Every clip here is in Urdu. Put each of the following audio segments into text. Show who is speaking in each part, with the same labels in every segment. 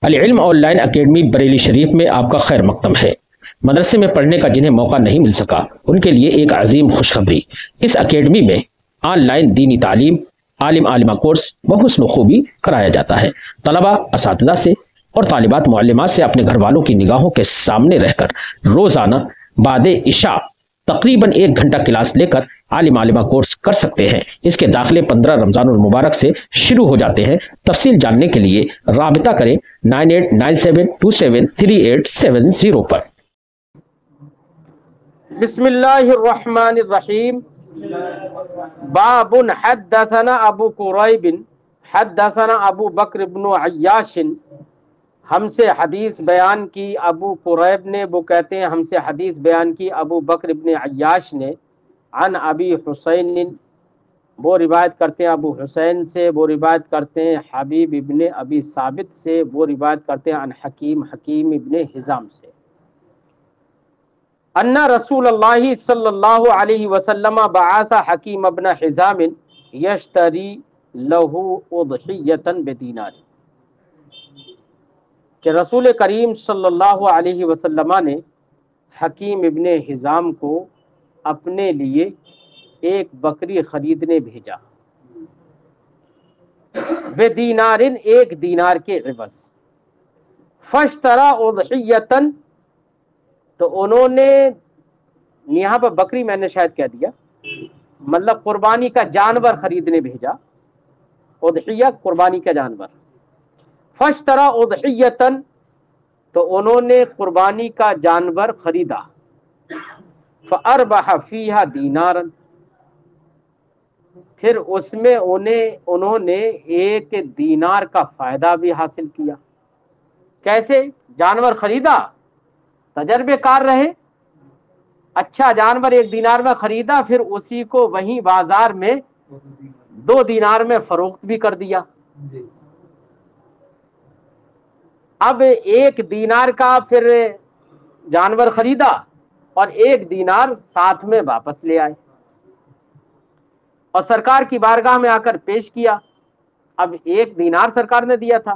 Speaker 1: العلم آن لائن اکیڈمی بریلی شریف میں آپ کا خیر مقدم ہے۔ مدرسے میں پڑھنے کا جنہیں موقع نہیں مل سکا ان کے لیے ایک عظیم خوشخبری، اس اکیڈمی میں آن لائن دینی تعلیم، عالم عالمہ کورس بحسن و خوبی کرایا جاتا ہے۔ طلبہ اساتذہ سے اور طالبات معلمات سے اپنے گھر والوں کی نگاہوں کے سامنے رہ کر روزانہ بعد عشاء تقریباً 1 گھنٹہ کلاس لے کر عالم عالمہ کورس کر سکتے ہیں۔ اس کے داخلے 15 رمضان المبارک سے شروع ہو جاتے ہیں۔ تفصیل جاننے کے لیے رابطہ کریں 9897273870 پر۔
Speaker 2: بسم اللہ الرحمن الرحیم۔ باب حدثنا ابو قریب حدثنا ابو بکر بن عیاش، ہم سے حدیث بیان کی ابو قریب نے، وہ کہتے ہیں ہم سے حدیث بیان کی ابو بکر بن عیاش نے، عن ابی حسین، وہ روایت کرتے ہیں ابو حسین سے، وہ روایت کرتے ہیں حبیب ابن ابی ثابت سے، وہ روایت کرتے ہیں عن حکیم ابن حزام سے، ان رسول اللہ صلی اللہ علیہ وسلم بعث حکیم ابن حزام یشتری لہ اضحیۃ بدینار، کہ رسول کریم صلی اللہ علیہ وسلم نے حکیم ابن حزام کو اپنے لیے ایک بکری خریدنے بھیجا، بدینار، 1 دینار کے عوض، فاشترى اضحیۃ، تو انہوں نے، یہاں پر بکری میں نے شاید کہہ دیا، مطلب قربانی کا جانور خریدنے بھیجا، اضحیہ قربانی کا جانور، فاشترى اضحیۃ، تو انہوں نے قربانی کا جانور خریدا، فاربح فیہا دینارا، پھر اس میں انہوں نے 1 دینار کا فائدہ بھی حاصل کیا۔ کیسے؟ جانور خریدا، تجربے کار رہے، اچھا جانور 1 دینار میں خریدا، پھر اسی کو وہیں بازار میں 2 دینار میں فروخت بھی کر دیا۔ اب 1 دینار کا پھر جانور خریدا اور 1 دینار ساتھ میں واپس لے آئے اور سرکار کی بارگاہ میں آ کر پیش کیا۔ اب 1 دینار سرکار نے دیا تھا،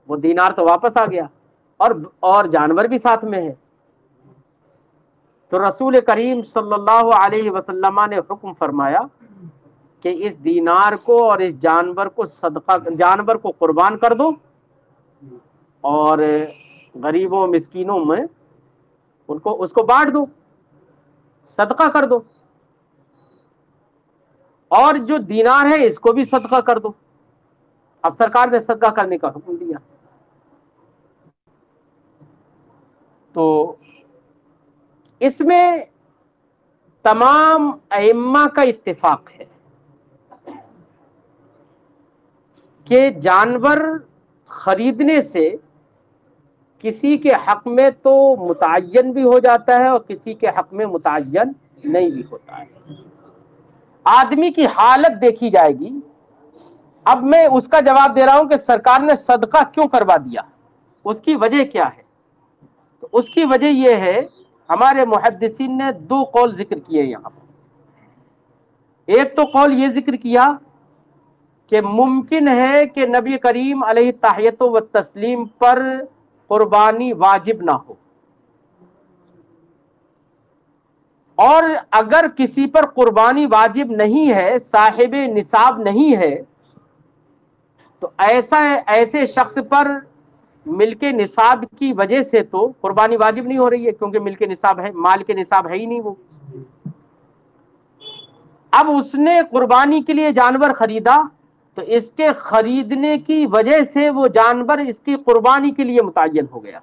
Speaker 2: وہ دینار تو واپس آ گیا اور جانور بھی ساتھ میں ہے۔ تو رسول کریم صلی اللہ علیہ وسلم نے حکم فرمایا کہ اس دینار کو اور اس جانور کو صدقہ، جانور کو قربان کر دو اور غریبوں مسکینوں میں اس کو بانٹ دو، صدقہ کر دو، اور جو دینار ہے اس کو بھی صدقہ کر دو۔ اب سرکار نے صدقہ کرنے کا حکم دیا۔ تو اس میں تمام ائمہ کا اتفاق ہے کہ جانور خریدنے سے کسی کے حق میں تو متعین بھی ہو جاتا ہے اور کسی کے حق میں متعین نہیں بھی ہوتا ہے۔ آدمی کی حالت دیکھی جائے گی۔ اب میں اس کا جواب دے رہا ہوں کہ سرکار نے صدقہ کیوں کروا دیا، اس کی وجہ کیا ہے؟ تو اس کی وجہ یہ ہے، ہمارے محدثین نے 2 قول ذکر کیے یہاں پر۔ ایک تو قول یہ ذکر کیا کہ ممکن ہے کہ نبی کریم علیہ التحیۃ و تسلیم پر قربانی واجب نہ ہو، اور اگر کسی پر قربانی واجب نہیں ہے، صاحب نصاب نہیں ہے، تو ایسے شخص پر ملک نصاب کی وجہ سے تو قربانی واجب نہیں ہو رہی ہے، کیونکہ ملک نصاب ہے، مال کے نصاب ہے ہی نہیں وہ۔ اب اس نے قربانی کے لیے جانور خریدا تو اس کے خریدنے کی وجہ سے وہ جانور اس کی قربانی کے لیے متعین ہو گیا،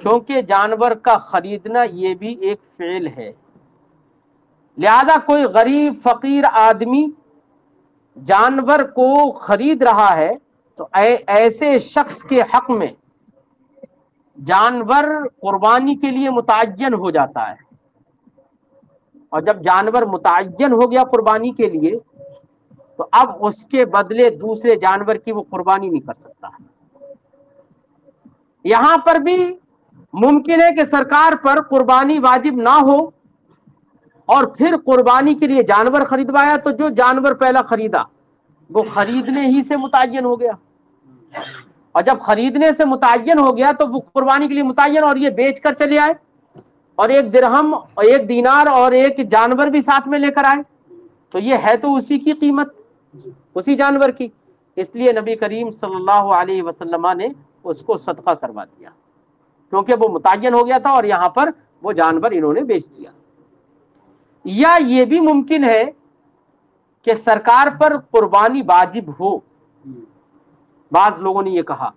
Speaker 2: کیونکہ جانور کا خریدنا یہ بھی ایک فعل ہے۔ لہذا کوئی غریب فقیر آدمی جانور کو خرید رہا ہے تو ایسے شخص کے حق میں جانور قربانی کے لیے متعین ہو جاتا ہے، اور جب جانور متعین ہو گیا قربانی کے لیے تو اب اس کے بدلے دوسرے جانور کی وہ قربانی نہیں کر سکتا۔ یہاں پر بھی ممکن ہے کہ سرکار پر قربانی واجب نہ ہو اور پھر قربانی کے لیے جانور خریدوایا، تو جو جانور پہلا خریدا وہ خریدنے ہی سے متعین ہو گیا۔ اور جب خریدنے سے متعین ہو گیا تو وہ قربانی کے لیے متعین، اور یہ بیچ کر چلے آئے اور ایک درہم اور ایک دینار اور ایک جانور بھی ساتھ میں لے کر آئے، تو یہ ہے تو اسی کی قیمت، اسی جانور کی، اس لیے نبی کریم صلی اللہ علیہ وسلم نے اس کو صدقہ کروا دیا، کیونکہ وہ متعین ہو گیا تھا اور یہاں پر وہ جانور انہوں نے بیچ دیا۔ یا یہ بھی ممکن ہے کہ سرکار پر قربانی واجب ہو، بعض لوگوں نے یہ کہا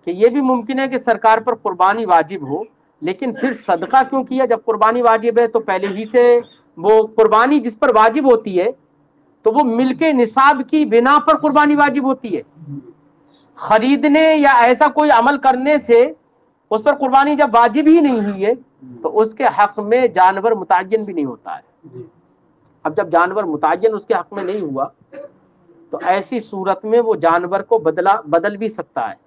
Speaker 2: کہ یہ بھی ممکن ہے کہ سرکار پر قربانی واجب ہو، لیکن پھر صدقہ کیوں کیا؟ جب قربانی واجب ہے تو پہلے ہی سے وہ قربانی جس پر واجب ہوتی ہے تو وہ ملک نصاب کی بنا پر قربانی واجب ہوتی ہے، خریدنے یا ایسا کوئی عمل کرنے سے اس پر قربانی جب واجب ہی نہیں ہوئی ہے تو اس کے حق میں جانور متعین بھی نہیں ہوتا ہے۔ اب جب جانور متعین اس کے حق میں نہیں ہوا تو ایسی صورت میں وہ جانور کو بدل بھی سکتا ہے۔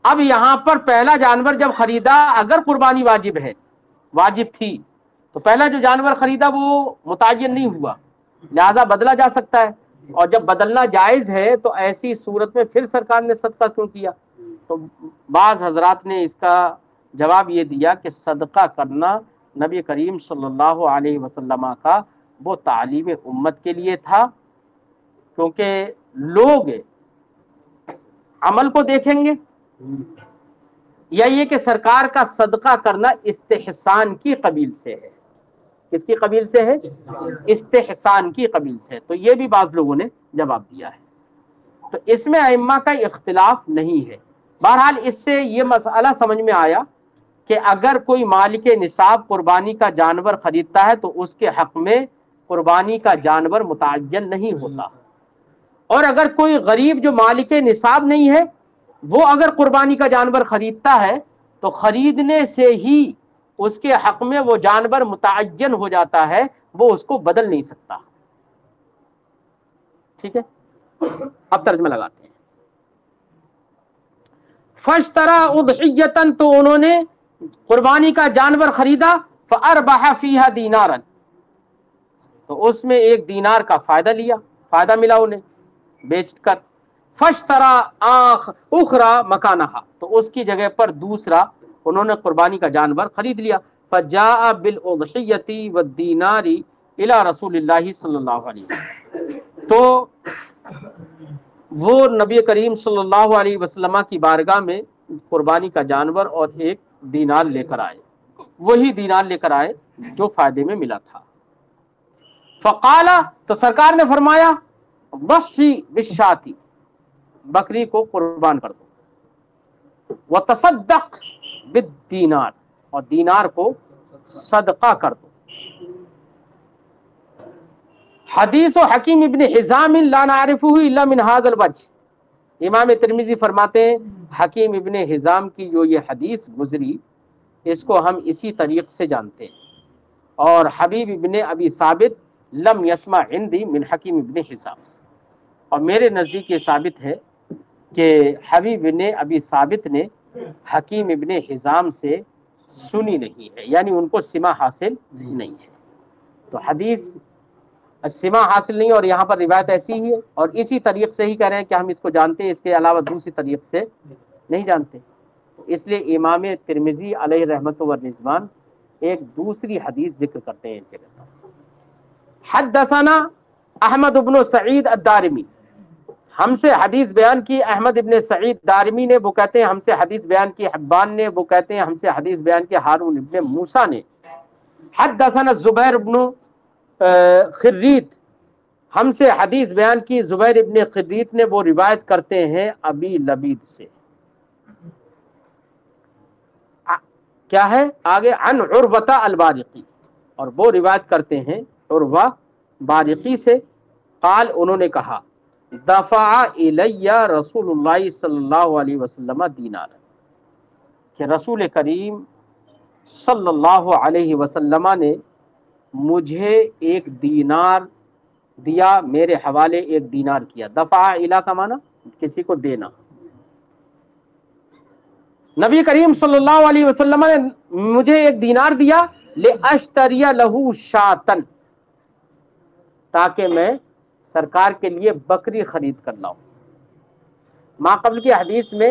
Speaker 2: اب یہاں پر پہلا جانور جب خریدا، اگر قربانی واجب تھی تو پہلا جو جانور خریدا وہ متعین نہیں ہوا، لہذا بدلا جا سکتا ہے، اور جب بدلنا جائز ہے تو ایسی صورت میں پھر سرکار نے صدقہ کیوں کیا؟ تو بعض حضرات نے اس کا جواب یہ دیا کہ صدقہ کرنا نبی کریم صلی اللہ علیہ وسلم کا وہ تعلیم امت کے لیے تھا، کیونکہ لوگ عمل کو دیکھیں گے، یا یہ کہ سرکار کا صدقہ کرنا استحسان کی قبیل سے ہے؟ کس کی قبیل سے ہے؟ استحسان کی قبیل سے ہے، تو یہ بھی بعض لوگوں نے جواب دیا ہے۔ تو اس میں ائمہ کا اختلاف نہیں ہے۔ بہرحال اس سے یہ مسئلہ سمجھ میں آیا کہ اگر کوئی مالک نصاب قربانی کا جانور خریدتا ہے تو اس کے حق میں قربانی کا جانور متعین نہیں ہوتا، اور اگر کوئی غریب جو مالک نصاب نہیں ہے وہ اگر قربانی کا جانور خریدتا ہے تو خریدنے سے ہی اس کے حق میں وہ جانور متعین ہو جاتا ہے، وہ اس کو بدل نہیں سکتا۔ ٹھیک ہے، اب ترجمہ لگاتے ہیں۔ فَاشْتَرَىٰ أُضْحِيَّةً، تو انہوں نے قربانی کا جانور خریدا، فَأَرْبَحَ فِيهَا دِينَارًا، تو اس میں ایک دینار کا فائدہ ملا انہیں بیچ کر۔ فَاشْتَرَىٰ أُخْرَىٰ مَكَانَهَا، تو اس کی جگہ پر دوسرا انہوں نے قربانی کا جانور خرید لیا۔ فَجَاءَ بِالْأُضْحِيَّةِ وَالدِّينَارِ إِلَىٰ رسول اللہ صلی اللہ علیہ وسلم، تو وہ نبی کریم صلی اللہ علیہ وسلم کی بارگاہ میں قربانی کا جانور اور ایک دینار لے کر آئے، وہی دینار لے کر آئے جو فائدے میں ملا تھا۔ فقال، تو سرکار نے فرمایا، ضحی بالشاۃ، بکری کو قربان کر دو، وتصدق بالدینار، اور دینار کو صدقہ کر دو۔ حدیث حکیم ابن حزام لا نعرفہ الا من هذا الوجہ، امام ترمذی فرماتے ہیں حکیم ابن حزام کی جو یہ حدیث گزری اس کو ہم اسی طریق سے جانتے ہیں، اور حبیب ابن ابی ثابت لم یسمع عندی من حکیم ابن حزام، اور میرے نزدیک یہ ثابت ہے کہ حبیب ابن ابی ثابت نے حکیم ابن حزام سے سنی نہیں ہے، یعنی ان کو سماع حاصل نہیں ہے۔ تو حدیث سماع حاصل نہیں، اور یہاں پر روایت ایسی ہی ہے، اور اسی طریق سے ہی کہہ رہے ہیں کہ ہم اس کو جانتے ہیں، اس کے علاوہ دوسری طریق سے نہیں جانتے۔ اس لیے امام ترمذی علیہ رحمت و رضوان ایک دوسری حدیث ذکر کرتے ہیں اسے کہتا ہے حدثنا احمد بن سعید الدارمی، ہم سے حدیث بیان کی احمد ابن سعید دارمی نے، وہ کہتے ہیں ہم سے حدیث بیان کی حبان نے، وہ کہتے ہیں ہم سے حدیث بیان کی ہارون ابن موسیٰ نے۔ حدثنا زبیر ابن خریت، ہم سے حدیث بیان کی زبیر ابن خریت نے، وہ روایت کرتے ہیں ابی لبید سے، کیا ہے آگے، عن عروہ البارقی، اور وہ روایت کرتے ہیں عروہ بارقی سے، قال انہوں نے کہا، دفع الی رسول اللہ صلی اللہ علیہ وسلم دینار، کہ رسول کریم صلی اللہ علیہ وسلم نے مجھے ایک دینار دیا، میرے حوالے ایک دینار کیا۔ دفع الی کا معنی کسی کو دینا۔ نبی کریم صلی اللہ علیہ وسلم نے مجھے ایک دینار دیا، لأشتری لہ شاۃ، تاکہ میں سرکار کے لیے بکری خرید کر لاؤں۔ ما قبل کی حدیث میں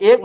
Speaker 2: 1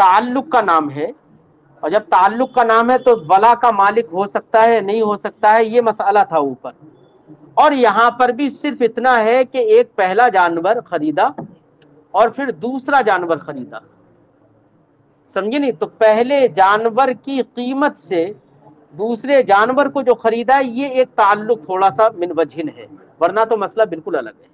Speaker 2: تعلق کا نام ہے، اور جب تعلق کا نام ہے تو ولا کا مالک ہو سکتا ہے نہیں ہو سکتا ہے، یہ مسئلہ تھا اوپر. اور یہاں پر بھی صرف اتنا ہے کہ ایک پہلا جانور خریدا اور پھر دوسرا جانور خریدا، سمجھے نہیں؟ تو پہلے جانور کی قیمت سے دوسرے جانور کو جو خریدا ہے، یہ ایک تعلق تھوڑا سا من وجہن ہے، ورنہ تو مسئلہ بالکل الگ ہے.